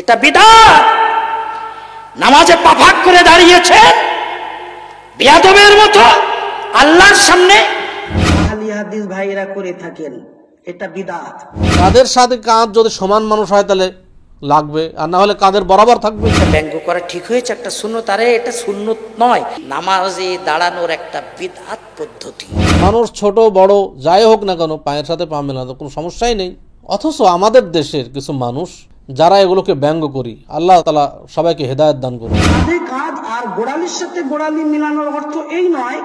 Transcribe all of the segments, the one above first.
এটা বিদআত। নামাজে পা ফাঁক করে দাঁড়িয়েছে বিয়াদবের মতো আল্লাহর সামনে। আহলি হাদিস ভাইরা করে থাকেন, এটা বিদআত। কাদের সাথে কাঁধ যদি সমান মানুষ হয় তাহলে লাগবে, আর না হলে কাঁধের বরাবর থাকবে। ব্যঙ্গ করা ঠিক হয়েছে, একটা সুন্নত। আরে এটা সুন্নত নয়, নামাজে দাঁড়ানোর একটা বিদআত পদ্ধতি। মানুষ ছোট বড় যাই হোক না কেন পায়ের সাথে পা মেলানো কোনো সমস্যাই নেই। অথচ আমাদের দেশের কিছু মানুষ যারা এগুলোকে ব্যঙ্গ করি, আল্লাহ তাআলা সবাইকে হেদায়েত দান করুন। কাঁধে কাঁধ আর গোড়ালির সাথে গোড়ালি মিলানোর অর্থ এই নয়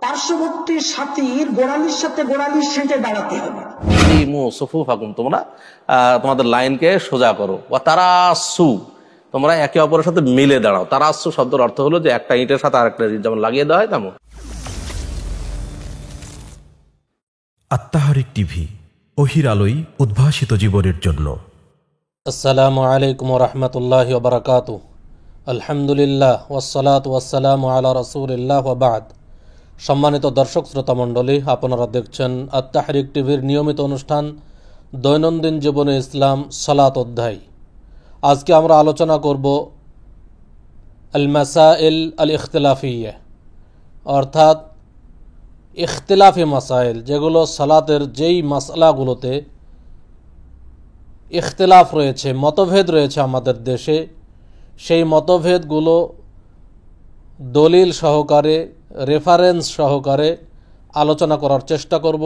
পার্শ্ববর্তী সাথীর গোড়ালির সাথে গোড়ালি সেটে দাঁড়াতে হবে। তোমরা তোমাদের লাইনকে সোজা করো। তারাসু, তোমরা একে অপরের সাথে মিলে দাঁড়াও। তারাসু শব্দের অর্থ হলো যে একটা ইটের সাথে আরেকটা ইট যেমন লাগিয়ে দেওয়া হয় তেমন। আত-তাহরিক টিভি, ওহির আলোয় উদ্ভাসিত জীবনের জন্য। আসসালামু আলাইকুম ওয়া রাহমাতুল্লাহি ওয়া বারাকাতুহু। আলহামদুলিল্লাহ ওয়াসসালাতু ওয়াসসালামু আলা রাসূলিল্লাহ ওয়া বা'দ। সম্মানিত দর্শক শ্রোতা মণ্ডলী, আপনারা দেখছেন আত-তাহরিক টিভির নিয়মিত অনুষ্ঠান দৈনন্দিন জীবনে ইসলাম সালাত অধ্যায়। আজকে আমরা আলোচনা করব আল মাসাইল আল ইখতিলাফিয়া, অর্থাৎ ইখতিলাফি মাসাইল, যেগুলো সালাতের যেই মাসলাগুলোতে ইখতিলাফ রয়েছে, মতভেদ রয়েছে আমাদের দেশে, সেই মতভেদগুলো দলিল সহকারে, রেফারেন্স সহকারে আলোচনা করার চেষ্টা করব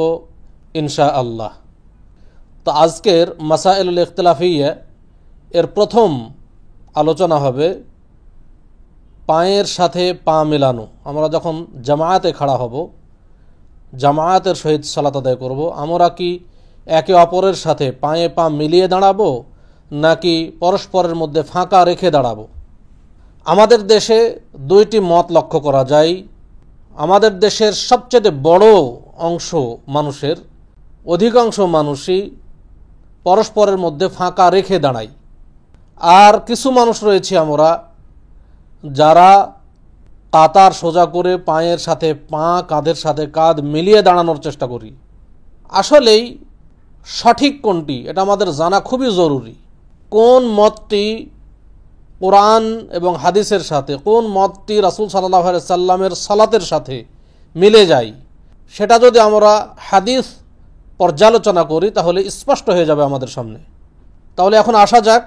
ইনশাআল্লাহ। তো আজকের মাসাইলুল ইখতিলাফিয়া এর প্রথম আলোচনা হবে পায়ের সাথে পা মেলানো। আমরা যখন জামায়াতে খাড়া হব, জামায়াতের সহিত সালাত আদায় করব, আমরা কি একে অপরের সাথে পায়ে পা মিলিয়ে দাঁড়াবো নাকি পরস্পরের মধ্যে ফাঁকা রেখে দাঁড়াবো? আমাদের দেশে দুইটি মত লক্ষ্য করা যায়। আমাদের দেশের সবচেয়ে বড় অংশ মানুষের, অধিকাংশ মানুষই পরস্পরের মধ্যে ফাঁকা রেখে দাঁড়ায়। আর কিছু মানুষ রয়েছে আমরা যারা কাতার সোজা করে পায়ের সাথে পা, কাঁধের সাথে কাঁধ মিলিয়ে দাঁড়ানোর চেষ্টা করি। আসলেই সঠিক কোনটি এটা আমাদের জানা খুবই জরুরি। কোন মতটি কোরআন এবং হাদিসের সাথে, কোন মতটি রাসূল সাল্লাল্লাহু আলাইহি সাল্লামের সালাতের সাথে মিলে যায়, সেটা যদি আমরা হাদিস পর্যালোচনা করি তাহলে স্পষ্ট হয়ে যাবে আমাদের সামনে। তাহলে এখন আসা যাক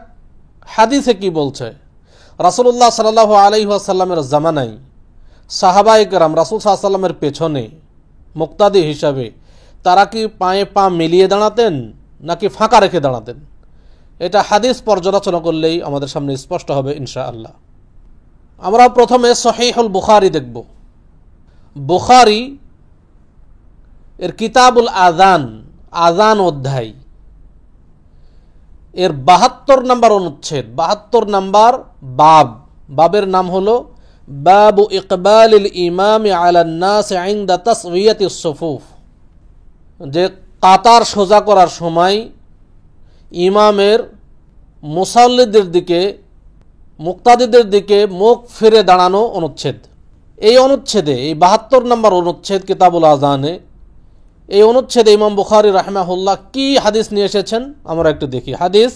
হাদিসে কি বলছে। রাসূলুল্লাহ সাল্লাল্লাহু আলাইহি ওয়াসাল্লামের জামানায় সাহাবায়ে কেরাম রাসূল সাল্লাল্লাহু আলাইহি ওয়াসাল্লামের পেছনে মুক্তাদি হিসাবে তারা কি পায়ে পা মিলিয়ে দাঁড়াতেন নাকি ফাঁকা রেখে দাঁড়াতেন? এটা হাদিস পর্যালোচনা করলেই আমাদের সামনে স্পষ্ট হবে ইনশাআল্লাহ। আমরা প্রথমে সহিহুল বুখারী দেখব। বুখারী এর কিতাবুল আযান, আযান অধ্যায় এর ৭২ নম্বর অনুচ্ছেদ, ৭২ নম্বর বাব, বাবের নাম হলো বাবু ইকবালিল ইমাম আলান নাস ইনদা তাসওয়িয়াতিস সুফুফ, যে কাতার সোজা করার সময় ইমামের মুসাল্লিদের দিকে, মুক্তাদিদের দিকে মুখ ফিরে দাঁড়ানো অনুচ্ছেদ। এই অনুচ্ছেদে, এই ৭২ নম্বর অনুচ্ছেদ কিতাবুল আযানে, এই অনুচ্ছেদে ইমাম বুখারী রাহিমাহুল্লাহ কি হাদিস নিয়ে এসেছেন আমরা একটু দেখি। হাদিস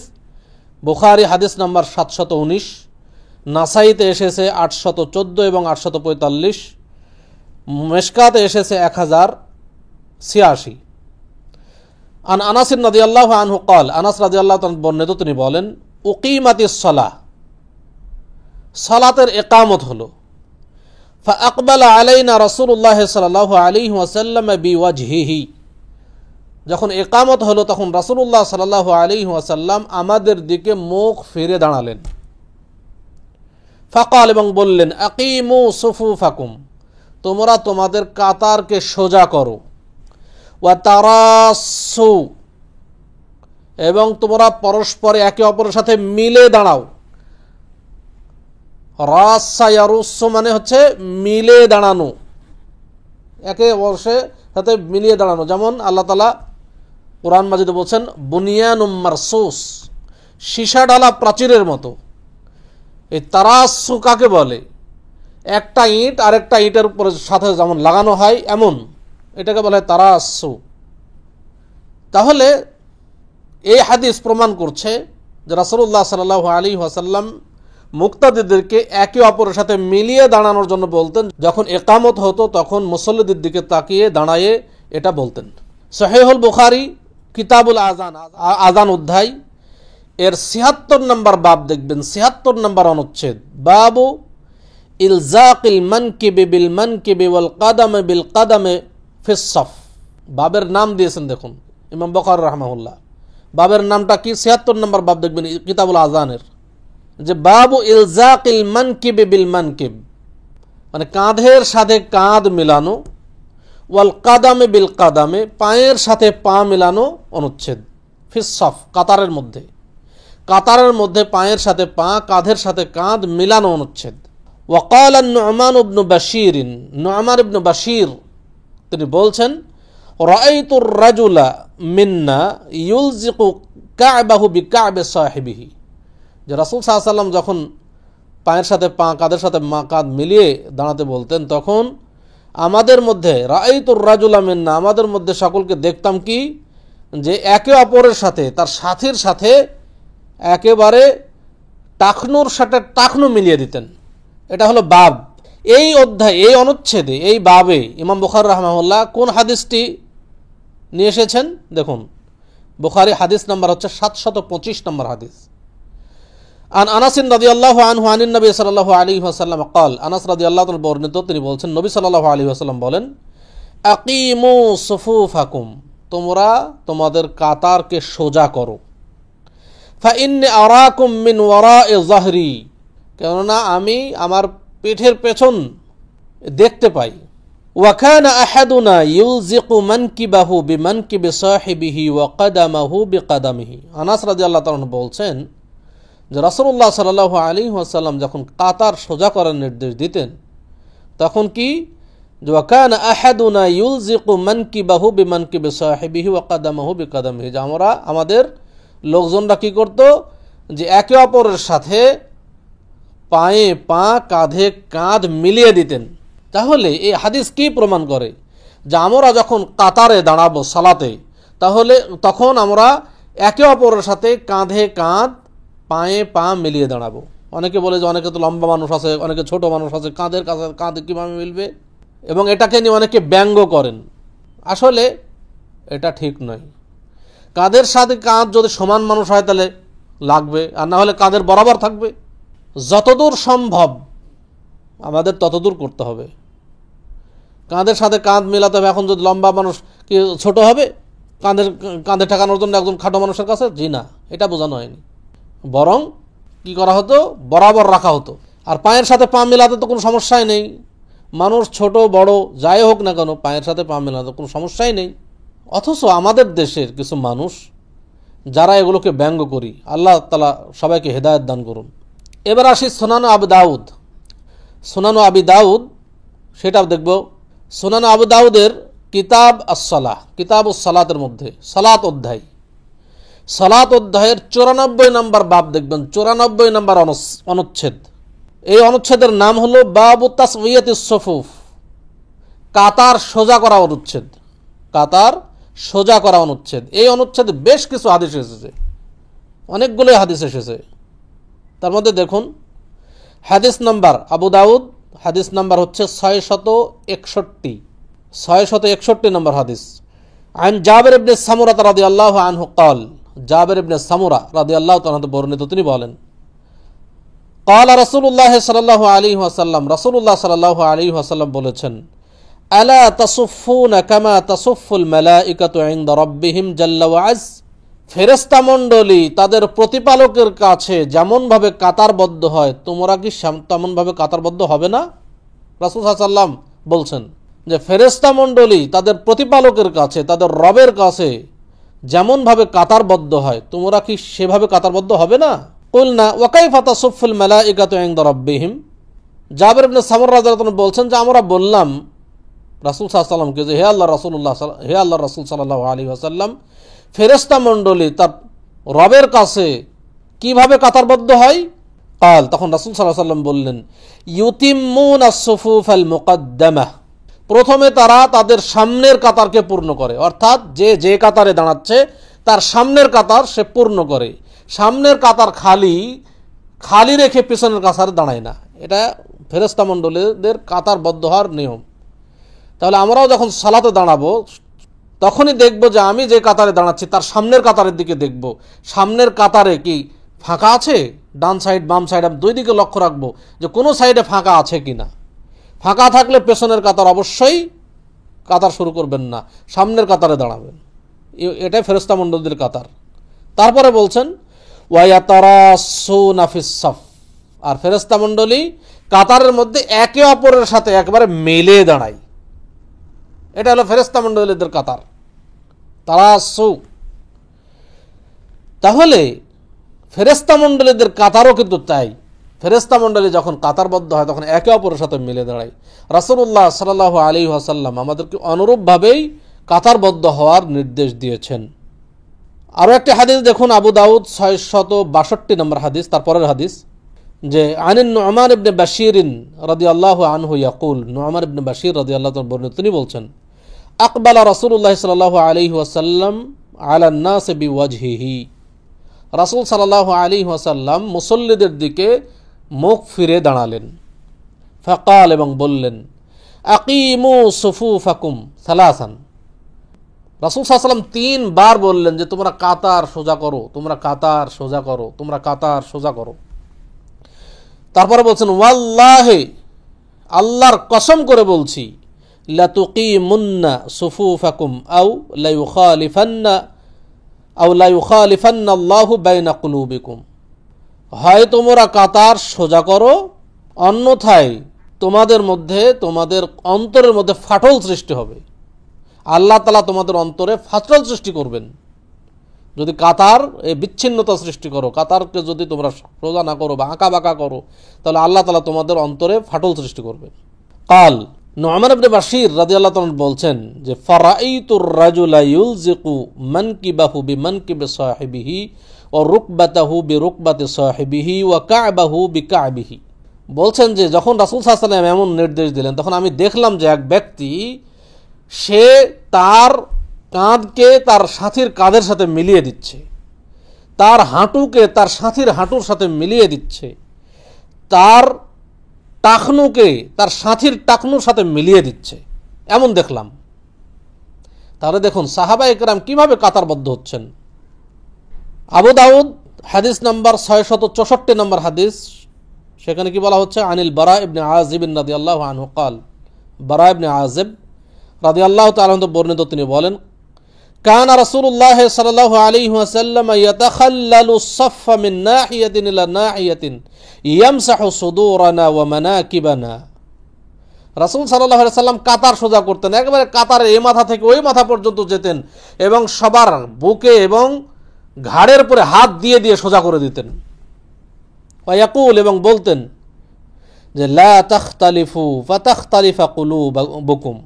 বুখারী হাদিস নাম্বার ৭১৯, নাসাইতে এসেছে ৮১৪ এবং ৮৪৫, মেশকাতে এসেছে ১০৮৬। আন আনাস রাদিয়াল্লাহু আনহু قال, আনাস রাদিয়াল্লাহু তাআলা বর্ণিত, তিনি বলেন উকিমাতিস সালাহ, সালাতের ইকামত হলো। ফাআকবালা আলাইনা রাসূলুল্লাহ সাল্লাল্লাহু আলাইহি ওয়াসাল্লাম বিওয়াজহিহি, যখন ইকামত হলো তখন রাসূলুল্লাহ সাল্লাল্লাহু আলাইহি ওয়াসাল্লাম আমাদের দিকে মুখ ফিরে দাঁড়ালেন। ফাকাল, এবং বললেন আকিমু সুফুফাকুম, তোমরা তোমাদের কাতারকে সোজা করো। ওয়া তারাসু, এবং তোমরা পরস্পরে একে অপরের সাথে মিলে দাঁড়াও। রাসা ইয়ারুসু মানে হচ্ছে মিলে দাঁড়ানো, একে অপরের সাথে মিলিয়ে দাঁড়ানো। যেমন আল্লাহ তাআলা কোরআন মাজিদে বলছেন বুনিয়ানুম মারসুস, সীসা ঢালা প্রাচীরের মতো। এই তারাসু কাকে বলে? একটা ইট আরেকটা ইটের উপরে সাথে যেমন লাগানো হয় এমন, এটাকে বলে তারাসু। তাহলে এই হাদিস প্রমাণ করছে যে রাসূলুল্লাহ সাল্লাল্লাহু আলাইহি ওয়াসাল্লাম মুক্তাদিদেরকে একে অপরের সাথে মিলিয়ে দাঁড়ানোর জন্য বলতেন। যখন ইকামত হতো তখন মুসল্লিদের দিকে তাকিয়ে দাঁড়ায়ে এটা বলতেন। সহিহুল বুখারী কিতাবুল আযান, আযান অধ্যায় এর ৭৬ নম্বর বাব দেখবেন, ৭৬ নম্বর অনুচ্ছেদ, বাবু ইলজাকিল মানকিবি বিল মানকিবি ওয়াল কাদামে বিল কাদামে ফিস সাফ। বাবের নাম দিয়েছেন দেখুন ইমাম বুখারী রাহমাহুল্লাহ। বাবের নামটা কি? ৭৬ নম্বর বাব দেখবেন কিতাবুল আযানের, যে বাবু ইলজাকিল মানকিবি বিল মানকিব, মানে কাঁধের সাথে কাঁধ মিলানো, ওয়াল কাদামে বিল কাদামে, পায়ের সাথে পা মিলানো অনুচ্ছেদ, ফিস সাফ, কাতারের মধ্যে, কাতারের মধ্যে পায়ের সাথে পা, কাঁধের সাথে কাঁধ মিলানো অনুচ্ছেদ। ওয়াকাল নু'মান ইবনে বাশীর, নু'মান ইবনে বাশীর তিনি বলছেন, রাআইতুর রাজুলা মিন্না ইউলজিকু কা'বাহু বিকা'বি সাহিবিহি, যে রাসূল সাল্লাল্লাহু আলাইহি ওয়াসাল্লাম যখন পায়ের সাথে পা, কাঁধের সাথে কাঁধ মিলিয়ে দাঁড়াতে বলতেন, তখন আমাদের মধ্যে রাআইতুর রাজুলা মিন্না, আমাদের মধ্যে সকলকে দেখতাম কি, যে একে অপরের সাথে, তার সাথীর সাথে একেবারে টাকনুর সাথে টাকনু মিলিয়ে দিতেন। এটা হলো বাব। এই অধ্যায়, এই অনুচ্ছেদে, এই বাবে ইমাম বুখারী রাহমাহুল্লাহ কোন হাদিসটি নিয়ে এসেছেন দেখুন। বুখারী হাদিস নাম্বার হচ্ছে ৭২৫ নম্বর হাদিস। আন আনাস রাদিয়াল্লাহু আনহু আনিন নবী সাল্লাল্লাহু আলাইহি ওয়াসাল্লাম قال, আনাস রাদিয়াল্লাহু তাআলা বর্ণিত, তিনি বলছেন নবী সাল্লাল্লাহু আলাইহি ওয়াসাল্লাম বলেন, আকিমু সুফুফাকুম, তোমরা তোমাদের কাতারকে সোজা করো, ফাইন্নী আরাকুম মিন ওয়ারা'i যাহরি, কেননা আমি আমার পিঠের পেছন দেখতে পাই। ওয়া কানা আহাদুনা ইউলজিকু মানকিবাহু বিমানকিবি সাহিবিহি ওয়া কাদামাহু বিকাদামিহি। আনাস রাদিয়াল্লাহু তাআলা বলছেন যে রাসূলুল্লাহ সাল্লাল্লাহু আলাইহি ওয়াসাল্লাম যখন কাতার সোজা করার নির্দেশ দিতেন তখন কি, ওয়া কানা আহাদুনা ইউলজিকু মানকিবাহু বিমানকিবি সাহিবিহি ওয়া কাদামাহু বিকাদামিহি, যে আমরা, আমাদের লোকজনরা কি করত, যে একে অপরের সাথে পায়ে পা, কাঁধে কাঁধ মিলিয়ে দিতেন। তাহলে এই হাদিস কি প্রমাণ করে, যে আমরা যখন কাতারে দাঁড়াবো সালাতে, তাহলে তখন আমরা একে অপরের সাথে কাঁধে কাঁধ, পায়ে পা মিলিয়ে দাঁড়াবো। অনেকে বলে যে অনেকে তো লম্বা মানুষ আছে, অনেকে ছোট মানুষ আছে, কাঁধের কাছে কাঁধে কীভাবে মিলবে, এবং এটাকে নিয়ে অনেকে ব্যঙ্গ করেন। আসলে এটা ঠিক নয়। কাঁধের সাথে কাঁধ যদি সমান মানুষ হয় তাহলে লাগবে, আর না হলে কাঁধের বরাবর থাকবে। যতদূর সম্ভব আমাদের ততদূর করতে হবে। কাঁধের সাথে কাঁধ মেলাতে হবে। এখন যদি লম্বা মানুষ কি ছোট হবে কাঁধে ঠেকানোর জন্য একজন খাটো মানুষের কাছে? জি না, এটা বোঝানো হয়নি। বরং কি করা হতো, বরাবর রাখা হতো। আর পায়ের সাথে পা মেলাতে তো কোনো সমস্যাই নেই। মানুষ ছোট বড় যাই হোক না কেন, পায়ের সাথে পা মেলাতে কোনো সমস্যাই নেই। অথচ আমাদের দেশের কিছু মানুষ যারা এগুলোকে ব্যঙ্গ করি, আল্লাহ তাআলা সবাইকে হেদায়েত দান করুন। এবার আসি সুনানু আবু দাউদ। সুনানু আবি দাউদ সেটা দেখব। সুনানু আবু দাউদের কিতাব আস-সালাহ, কিতাব উস-সালাতের মধ্যে সালাত অধ্যায়, সালাত অধ্যায়ের 94 নম্বর বাব দেখবেন, 94 নম্বর অনুচ্ছেদ। এই অনুচ্ছেদের নাম হলো বাবু তাসওয়িয়াতিস সুফুফ, কাতার সোজা করা অনুচ্ছেদ, কাতার সোজা করা অনুচ্ছেদ। এই অনুচ্ছেদে বেশ কিছু হাদিস এসেছে, অনেকগুলো হাদিস এসেছে। তার মধ্যে দেখুন হাদিস নাম্বার, আবু দাউদ হাদিস নাম্বার হচ্ছে 661 নম্বর হাদিস। আন জাবির ইবনে সামুরা রাদিয়াল্লাহু আনহু قال, জাবির ইবনে সামুরা রাদিয়াল্লাহু তাআলা থেকে বর্ণিত, তিনি বলেন, قال রাসূলুল্লাহ সাল্লাল্লাহু আলাইহি ওয়াসাল্লাম, রাসূলুল্লাহ সাল্লাল্লাহু আলাইহি ওয়াসাল্লাম বলেছেন, আলা তাসুফুনা কামা তাসুফুল মালাইকাতু ইনদা রাব্বিহিম জাল্লা ওয়া আজ, ফেরেশতা মণ্ডলী তাদের প্রতিপালকের কাছে যেমনভাবে কাতারবদ্ধ হয়, তোমরা কি তেমনভাবে কাতারবদ্ধ হবে না? রাসূল সাল্লাল্লাহু আলাইহি ওয়াসাল্লাম বলছেন যে ফেরেশতা মণ্ডলী তাদের প্রতিপালকের কাছে, তাদের রবের কাছে যেমনভাবে কাতারবদ্ধ হয়, তোমরা কি সেভাবে কাতারবদ্ধ হবে না? কুলনা ওয়া কাইফা তাসুফুল মালাইকাতু ইনদা রাব্বিহিম, জাবির ইবনে সামুরা রাদিয়াল্লাহু আনহু বলছেন যে আমরা বললাম রাসূল সাল্লাল্লাহু আলাইহি ওয়াসাল্লামকে যে হে আল্লাহর রাসূল সাল্লাল্লাহু আলাইহি ওয়াসাল্লাম, ফেরেশতা মণ্ডলী তার রবের কাছে কিভাবে কাতারবদ্ধ হয়? কাল, তখন রাসূল সাল্লাল্লাহু আলাইহি ওয়াসাল্লাম বললেন, ইউতিম্মুনা সুফুফাল মুকাদ্দামাহ, প্রথমে তারা তাদের সামনের কাতারকে পূর্ণ করে, অর্থাৎ যে কাতারে দাঁড়াচ্ছে তার সামনের কাতার সে পূর্ণ করে। সামনের কাতার খালি রেখে পেছনের কাতারে দাঁড়ায় না। এটা ফেরেশতা মণ্ডলীদের কাতারবদ্ধ হওয়ার নিয়ম। তাহলে আমরাও যখন সালাতে দাঁড়াবো তখনই দেখব যে আমি যে কাতারে দাঁড়াচ্ছি তার সামনের কাতারের দিকে দেখব, সামনের কাতারে কি ফাঁকা আছে, ডান সাইড বাম সাইড, আমি দুই দিকে লক্ষ্য রাখবো যে কোনো সাইডে ফাঁকা আছে কিনা। ফাঁকা থাকলে পেছনের কাতার অবশ্যই কাতার শুরু করবেন না, সামনের কাতারে দাঁড়াবেন। এটাই ফেরেশতা মণ্ডলীদের কাতার। তারপরে বলছেন ওয়ায়াতারাসুনা ফিস সাফ, আর ফেরেশতা মণ্ডলী কাতারের মধ্যে একে অপরের সাথে একবারে মিলে দাঁড়ায়। এটা হলো ফেরেশতা মণ্ডলীদের কাতার, তারাসু। তাহলে ফেরেশতা মণ্ডলীদের কাতারও কিন্তু তাই, ফেরেশতা মণ্ডলী যখন কাতারবদ্ধ হয় তখন একে অপরের সাথে মিলে দাঁড়ায়। রাসূলুল্লাহ সাল্লাল্লাহু আলাইহি ওয়াসাল্লাম আমাদেরকে অনুরূপভাবেই কাতারবদ্ধ হওয়ার নির্দেশ দিয়েছেন। আরও একটি হাদিস দেখুন, আবু দাউদ 662 নম্বর হাদিস, তারপরের হাদিস, যে আনিন নু'মান ইবনে বাশীর রাদিয়াল্লাহু আনহু ইয়াকুল, নু'মান ইবনে বাশীর রাদিয়াল্লাহু তাআলা বর্ণিত, তিনি বলছেন আকবালা রাসূলুল্লাহ সাল্লাল্লাহু আলাইহি ওয়াসাল্লাম আলা নাস বিওয়াজহিহি, রাসূল সাল্লাল্লাহু আলাইহি ওয়াসাল্লাম মুসল্লিদের দিকে মুখ ফিরে দাঁড়ালেন। ফাকাল, এবং বললেন আকিমু সুফুফাকুম সালাসান, রাসূল সাল্লাল্লাহু আলাইহি ওয়াসাল্লাম 3 বার বললেন যে তোমরা কাতার সোজা করো, তোমরা কাতার সোজা করো, তোমরা কাতার সোজা করো। তারপরে বলছেন ওয়াল্লাহি, আল্লাহর কসম করে বলছি, লাতুকিমুন্না সুফুফাকুম আও লা ইউখালিফান্না আল্লাহু বাইনা কুলুবিকুম, হয় তোমরা কাতার সোজা করো, অন্যথায় তোমাদের মধ্যে, তোমাদের অন্তরের মধ্যে ফাটল সৃষ্টি হবে। আল্লাহ তাআলা তোমাদের অন্তরে ফাটল সৃষ্টি করবেন যদি কাতার বিচ্ছিন্নতা সৃষ্টি করো। কাতারকে যদি তোমরা সোজা না করো বা আঁকা বাঁকা করো, তাহলে আল্লাহ তাআলা তোমাদের অন্তরে ফাটল সৃষ্টি করবেন। কাল, নু'মান ইবনে বাশীর রাদিয়াল্লাহু তাআলা বলছেন যে ফারাইতুর রাজুলা ইউলজিকু মানকিবাহু বিমানকিবি সাহিবিহি ওয়া রুকবাতাহু বিরুকবাতি সাহিবিহি ওয়া কা'বাহু বিকা'বিহি, বলছেন যে যখন রাসূল সাল্লাল্লাহু আলাইহি ওয়াসাল্লাম এমন নির্দেশ দিলেন তখন আমি দেখলাম যে এক ব্যক্তি সে তার কাঁধকে তার সাথীর কাঁধের সাথে মিলিয়ে দিচ্ছে, তার হাঁটুকে তার সাথীর হাঁটুর সাথে মিলিয়ে দিচ্ছে, তার টাকনুকে তার সাথীর টাকনুর সাথে মিলিয়ে দিচ্ছে, এমন দেখলাম। তাহলে দেখুন সাহাবা ইকরাম কিভাবে কাতারবদ্ধ হচ্ছেন। আবু দাউদ হাদিস নাম্বার 664 নম্বর হাদিস, সেখানে কি বলা হচ্ছে, আনিল বারা ইবনে আযিব রাদিয়াল্লাহু আনহু قال, বারা ইবনে আযিব রাদিয়াল্লাহু তাআলা আনহু বর্ণিত, তিনি বলেন কানা রাসূলুল্লাহ সাল্লাল্লাহু আলাইহি ওয়াসাল্লাম ইয়াতাখাল্লালু সাফফা মিন নাহিয়াতিন ইলা নাহিয়াতিন ইয়ামসাহু সুদুরানা ওয়া মানাকিবানা, রাসূল সাল্লাল্লাহু আলাইহি ওয়াসাল্লাম কাতার সোজা করতেন, একেবারে কাতারের এই মাথা থেকে ওই মাথা পর্যন্ত যেতেন এবং সবার বুকে এবং ঘাড়ের উপরে হাত দিয়ে দিয়ে সোজা করে দিতেন। ওয়া ইয়াকুল, এবং বলতেন যে লা তাখতালিফু ফাতাখতালিফা কুলুবুকুম,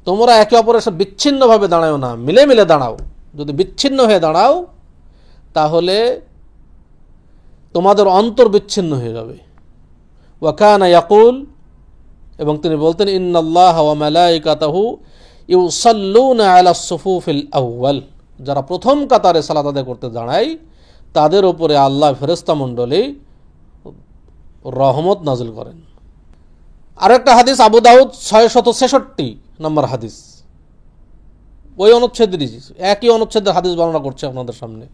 তোমরা একে অপরের সাথে বিচ্ছিন্নভাবে দাঁড়াও না, মিলে মিলে দাঁড়াও। যদি বিচ্ছিন্ন হয়ে দাঁড়াও তাহলে তোমাদের অন্তর বিচ্ছিন্ন হয়ে যাবে। ওয়া কানা ইয়াকুল, এবং তিনি বলতেন ইন্নাল্লাহা ওয়া মালাইকাতাহু ইউসাল্লুনা আলাস সুফুফিল আউয়াল, যারা প্রথম কাতারে সালাত আদায় করতে দাঁড়ায় তাদের উপরে আল্লাহ ফেরেশতা মণ্ডলী রহমত নাজিল করেন। আরেকটা হাদিস আবু দাউদ 666 নম্বর হাদিস, ওই অনুচ্ছেদেরই একই অনুচ্ছেদের হাদিস বর্ণনা করছে আপনাদের সামনে।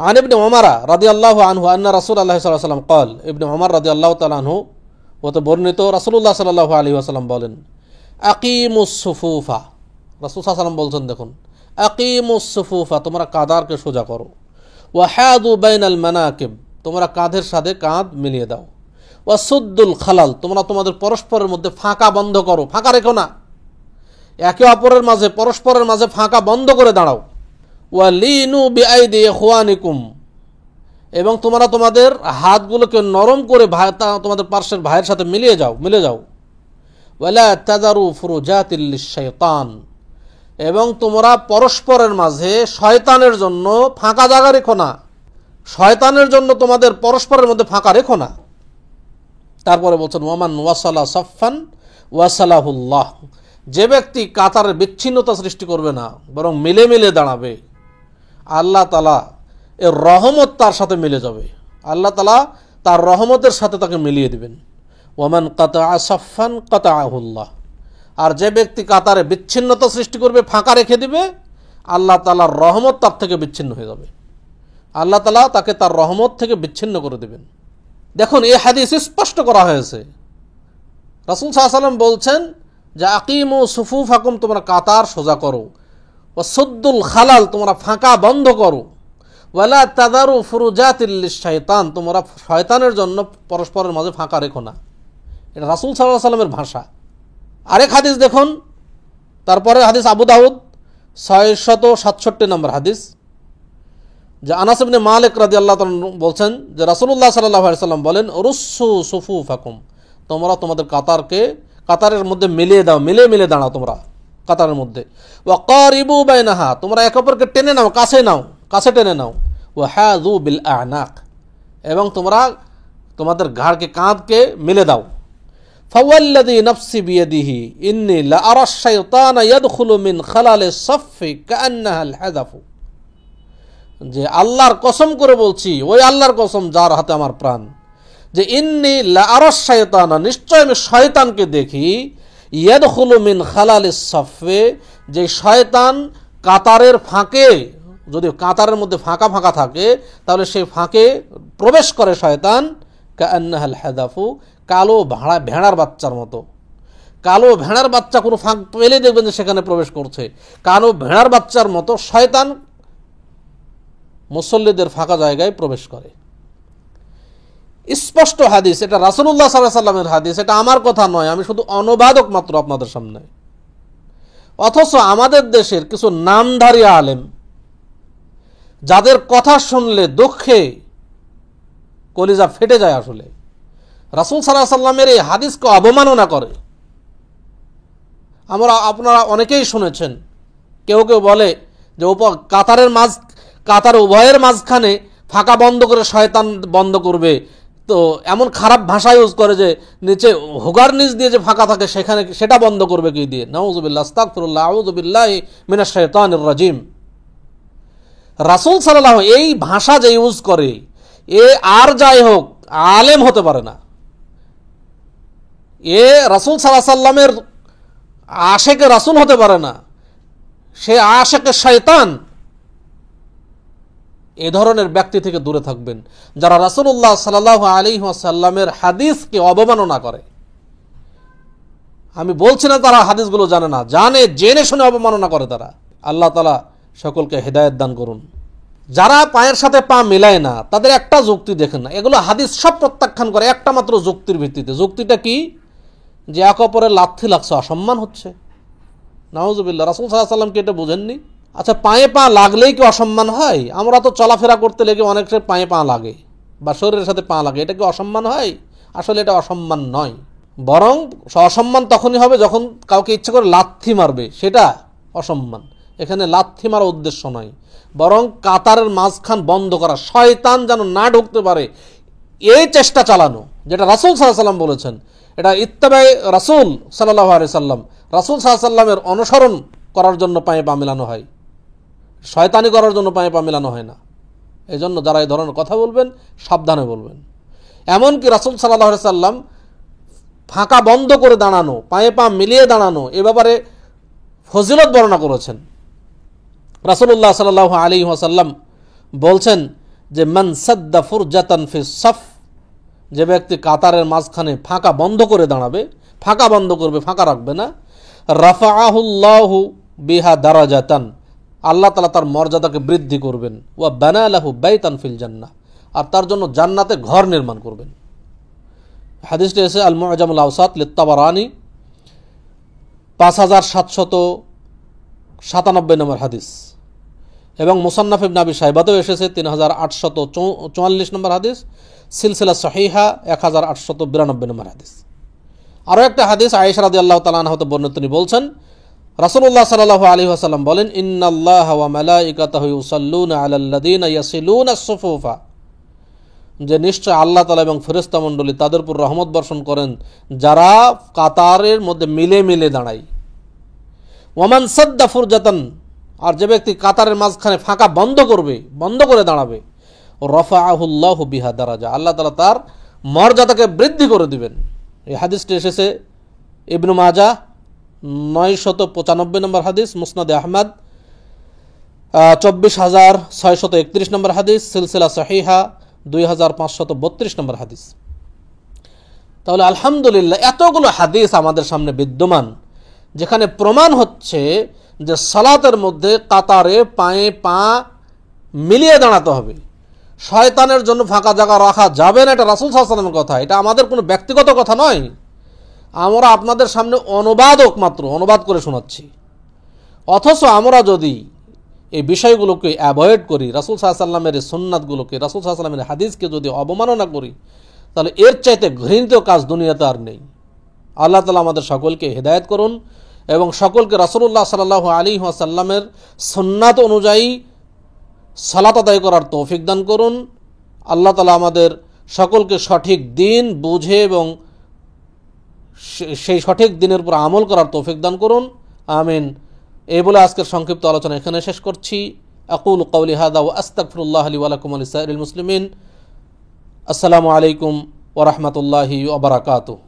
আন ইবনে উমর রাদিয়াল্লাহু আনহু আন্না রাসূলুল্লাহ সাল্লাল্লাহু আলাইহি ওয়াসাল্লাম قال, ইবনে উমর রাদিয়াল্লাহু তাআলা আনহু হতে বর্ণিত, রাসূলুল্লাহ সাল্লাল্লাহু আলাইহি ওয়াসাল্লাম বলেন আকিমুস সুফুফা, রাসূল সাল্লাল্লাহু আলাইহি ওয়াসাল্লাম বলছেন দেখুন আকিমুস সুফুফা, তোমরা কাঁধকে সোজা করো, ওয়াহাদু বাইনাল মানাকিব, তোমরা কাঁধের সাথে কাঁধ মিলিয়ে দাও, ওয়াসুদ্দুল খালাল, তোমরা তোমাদের পরস্পরের মধ্যে ফাঁকা বন্ধ করো, ফাঁকা রেখো না, একে অপরের মাঝে পরস্পরের মাঝে ফাঁকা বন্ধ করে দাঁড়াও। ওয়ালিনু বিআইদি ইখওয়ানিকুম, এবং তোমরা তোমাদের হাতগুলোকে নরম করে তোমাদের পার্শ্বের ভাইয়ের সাথে মিলে যাও। ওয়ালা তাযারু ফুরুজাতিল লিশ-শাইতান, এবং তোমরা পরস্পরের মাঝে শয়তানের জন্য ফাঁকা জায়গা রেখো না, শয়তানের জন্য তোমাদের পরস্পরের মধ্যে ফাঁকা রেখো না। তারপরে বলছেন ওয়ামান ওয়াসালা সাফফান ওয়াসালাহুল্লাহ, যে ব্যক্তি কাতারের বিচ্ছিন্নতা সৃষ্টি করবে না বরং মিলে মিলে দাঁড়াবে, আল্লাহ তাআলা এর রহমত তার সাথে মিলে যাবে, আল্লাহ তাআলা তার রহমতের সাথে তাকে মিলিয়ে দিবেন। ওয়ামান কাতাআ সাফফান কাতাআহুল্লাহ, আর যে ব্যক্তি কাতারে বিচ্ছিন্নতা সৃষ্টি করবে, ফাঁকা রেখে দিবে, আল্লাহ তাআলার রহমত তার থেকে বিচ্ছিন্ন হয়ে যাবে, আল্লাহ তাআলা তাকে তার রহমত থেকে বিচ্ছিন্ন করে দেবেন। দেখুন, এই হাদিস স্পষ্ট করা হয়েছে। রাসূল সাল্লাল্লাহু আলাইহি ওয়াসাল্লাম বলছেন যে আকিমু সুফুফাকুম, তোমরা কাতার সোজা করো, ওয়াসুদ্দুল খালাল, তোমরা ফাঁকা বন্ধ করো, ওয়ালা তাদারু ফুরুজাতিল লিশ-শাইতান, তোমরা শয়তানের জন্য পরস্পরের মাঝে ফাঁকা রেখো না। এটা রাসূল সাল্লাল্লাহু আলাইহি ওয়াসাল্লামের ভাষা। আরেক হাদিস দেখুন, তারপরে হাদিস আবু দাউদ 667 নম্বর হাদিস, যে আনাস ইবনে মালিক রাদিয়াল্লাহু তাআলা বলছেন যে রাসূলুল্লাহ সাল্লাল্লাহু আলাইহি ওয়াসাল্লাম বলেন, রুসু সুফুফাকুম, তোমরা তোমাদের কাতারের মধ্যে মিলিয়ে দাও, মিলে দাঁড়াও তোমরা কাতারের মধ্যে। ওয়া কারিবু বাইনাহা, তোমরা একে অপরকে টেনে নাও, কাছে টেনে নাও। ওয়া হাযু বিল আ'নাক, এবং তোমরা তোমাদের ঘাড়কে, কাঁধকে মিলে দাও। ফাওয়াল্লাযী নাফসি বিয়াদিহি ইন্নী লা আরা আশ-শাইতানা ইয়াদখুলু মিন খালালিস সাফফি কাআন্নাহাল হাযাফু, যে আল্লাহর কসম করে বলছি, ওই আল্লাহর কসম যার হাতে আমার প্রাণ, যে ইন্নী লা আরা আশ-শাইতানা, নিশ্চয় আমি শয়তানকে দেখি, ইয়াদখুলু মিন খালালিস সাফফি, যে শয়তান কাতারের ফাঁকে, যদি কাতারের মধ্যে ফাঁকা থাকে তাহলে সেই ফাঁকে প্রবেশ করে শয়তান, কাআন্নাহাল হাযাফু, কালো ভেড়ার বাচ্চার মতো। কালো ভেড়ার বাচ্চা কোনো ফাঁক পেলে দেখবেন যে সেখানে প্রবেশ করছে, কালো ভেড়ার বাচ্চার মতো শয়তান মুসল্লিদের ফাঁকা জায়গায় প্রবেশ করে। স্পষ্ট হাদিস, এটা রাসূলুল্লাহ সাল্লাল্লাহু আলাইহি ওয়াসাল্লামের হাদিস, এটা আমার কথা নয়, আমি শুধু অনুবাদক মাত্র আপনাদের সামনে। অথচ আমাদের দেশের কিছু নামধারী আলেম, যাদের কথা শুনলে দুঃখে কলিজা ফেটে যায়, আসলে রাসূল সাল্লাল্লাহু আলাইহি ওয়াসাল্লামের এই হাদিসকে অবমাননা করে। আপনারা অনেকেই শুনেছেন, কেউ বলে যে কাতার উভয়ের মাঝখানে ফাঁকা বন্ধ করে শয়তান বন্ধ করবে, তো এমন খারাপ ভাষা ইউজ করে যে নিচে হোগার নিচ দিয়ে যে ফাঁকা থাকে সেটা বন্ধ করবে কি দিয়ে। নাউযুবিল্লাহ, আস্তাগফিরুল্লাহ, আউযু বিল্লাহি মিনাশ শাইতানির রাজিম। রাসূল সাল্লাল্লাহু এই ভাষা যে ইউজ করে, এ আর যাই হোক আলেম হতে পারে না, এ রাসূল সাল্লাল্লাহু আলাইহি ওয়াসাল্লামের আশেকে রাসূল হতে পারে না, সে আশেকে শয়তান। এ ধরনের ব্যক্তি থেকে দূরে থাকবেন, যারা রাসূলুল্লাহ সাল্লাল্লাহু আলাইহি ওয়াসাল্লামের হাদিসকে অবমাননা করে। আমি বলছি না তারা হাদিসগুলো জানে না, জানে, জেনে শুনে অবমাননা করে তারা। আল্লাহ তাআলা সকলকে হেদায়েত দান করুন। যারা পায়ের সাথে পা মিলায় না, তাদের একটা যুক্তি দেখেন না, এগুলো হাদিস সব প্রত্যাখ্যান করে একটা মাত্র যুক্তির ভিত্তিতে। যুক্তিটা কি? যে এক অপরের লাথি লাগছে, অসম্মান হচ্ছে। নাউযুবিল্লাহ, রাসূল সাল্লাল্লাহু আলাইহি ওয়াসাল্লাম কি এটা বোঝেননি? আচ্ছা, পায়ে পা লাগলেই কি অসম্মান হয়? আমরা তো চলাফেরা করতে লেগে অনেকের পায়ে পা লাগে বা শরীরের সাথে পা লাগে, এটা কি অসম্মান হয়? আসলে এটা অসম্মান নয়, বরং অসম্মান তখনই হবে যখন কাউকে ইচ্ছে করে লাথি মারবে, সেটা অসম্মান। এখানে লাথি মারার উদ্দেশ্য নয়, বরং কাতারের মাঝখান বন্ধ করা, শয়তান যেন না ঢুকতে পারে, এই চেষ্টা চালানো, যেটা রাসূল সাল্লাল্লাহু আলাইহি ওয়াসাল্লাম বলেছেন। এটা ইত্তেবায়ে রাসূল সাল্লাল্লাহু আলাইহি ওয়াসাল্লাম, রাসূল সাল্লাল্লাহু আলাইহি ওয়াসাল্লামের অনুসরণ করার জন্য পায়ে পা মেলানো হয়, শয়তানি করার জন্য পায়ে পা মেলানো হয় না। এই জন্য যারা এই ধরনের কথা বলবেন, সাবধানে বলবেন। এমনকি রাসূল সাল্লাল্লাহু আলাইহি ওয়াসাল্লাম ফাঁকা বন্ধ করে দাঁড়ানো, পায়ে পা মিলিয়ে দাঁড়ানো, এ ব্যাপারে ফজিলত বর্ণনা করেছেন। রাসূলুল্লাহ সাল্লাল্লাহু আলাইহি ওয়াসাল্লাম বলছেন যে মান সাদ্দা ফুরজাতান ফিস সাফ, যে ব্যক্তি কাতারের মাঝখানে ফাঁকা বন্ধ করে দাঁড়াবে, ফাঁকা বন্ধ করবে, ফাঁকা রাখবে না, রাফাআহুল্লাহু বিহা দারাজাতান, আল্লাহ তাআলা তার মর্যাদাকে বৃদ্ধি করবেন। ওয়া বানা লাহু বাইতান ফিল জান্নাহ, আর তার জন্য জান্নাতে ঘর নির্মাণ করবেন। হাদিসটি এসে আল মুআজামুল আওসাত লিত-তাবারানি 5797 নম্বর হাদিস, এবং মুসান্নাফ ইবনে আবি শাইবাতেও এসেছে 3844 নম্বর হাদিস, সিলসিলা সহিহা 1892 নম্বর হাদিস। আরও একটা হাদিস আয়েশা রাদিয়াল্লাহু তাআলা আনহা হতে বর্ণিত, তিনি বলছেন রাসূলুল্লাহ সাল্লাল্লাহু আলাইহি ওয়াসাল্লাম বলেন, ইন্নাল্লাহা ওয়া মালাইকাতাহু ইউসাল্লুনা আলাল্লাযীনা ইয়াসিলুনা আস-সুফুফা, যে নিশ্চয় আল্লাহ তাআলা এবং ফেরেশতা মণ্ডলী তাদের উপর রহমত বর্ষণ করেন যারা কাতারের মধ্যে মিলে দাঁড়ায়। ওয়ামান সাদ্দা ফুরজাতান, আর যে ব্যক্তি কাতারের মাঝখানে ফাঁকা বন্ধ করবে, বন্ধ করে দাঁড়াবে, রফাআহুল্লাহু বিহা দারাজা, আল্লাহ তাআলা তার মর্যাদাকে বৃদ্ধি করে দিবেন। এই হাদিসটি এসেছে ইবনে মাজাহ 995 নম্বর হাদিস, মুসনাদে আহমদ 24,631 নম্বর হাদিস, সিলসিলা সহিহা 2532 নম্বর হাদিস। তাহলে আলহামদুলিল্লাহ এতগুলো হাদিস আমাদের সামনে বিদ্যমান, যেখানে প্রমাণ হচ্ছে যে সালাতের মধ্যে কাতারে পায়ে পা মিলিয়ে দাঁড়াতে হবে। শয়তানের জন্য ফাঁকা জায়গা রাখা যাবে না, এটা রাসূল সাল্লাল্লাহু আলাইহি ওয়াসাল্লামের কথা, এটা আমাদের কোনো ব্যক্তিগত কথা নয়। আমরা আপনাদের সামনে অনুবাদক মাত্র, অনুবাদ করে শোনাচ্ছি। অথচ আমরা যদি এই বিষয়গুলোকে অ্যাভয়েড করি, রাসূল সাল্লাল্লাহু আলাইহি ওয়াসাল্লামের এই সুন্নাতগুলোকে, রাসূল সাল্লাল্লাহু আলাইহি ওয়াসাল্লামের হাদিসকে যদি অবমাননা করি, তাহলে এর চাইতে ঘৃণিত কাজ দুনিয়াতে আর নেই। আল্লাহ তাআলা আমাদের সকলকে হেদায়েত করুন এবং সকলকে রাসূলুল্লাহ সাল্লাল্লাহু আলাইহি ওয়াসাল্লামের সুন্নাত অনুযায়ী সালাত আদায় করার তৌফিক দান করুন। আল্লাহ তাআলা আমাদের সকলকে সঠিক দিন বুঝে এবং সেই সঠিক দিনের উপর আমল করার তৌফিক দান করুন, আমিন। এই বলে আজকের সংক্ষিপ্ত আলোচনা এখানে শেষ করছি। আকুলু কওলি হাযা ওয়া আস্তাগফিরুল্লাহ লি ওয়া লাকুম ওয়া লিসাইরিল মুসলিমিন। আসসালামু আলাইকুম ওয়া রাহমাতুল্লাহি ওয়া বারাকাতুহু।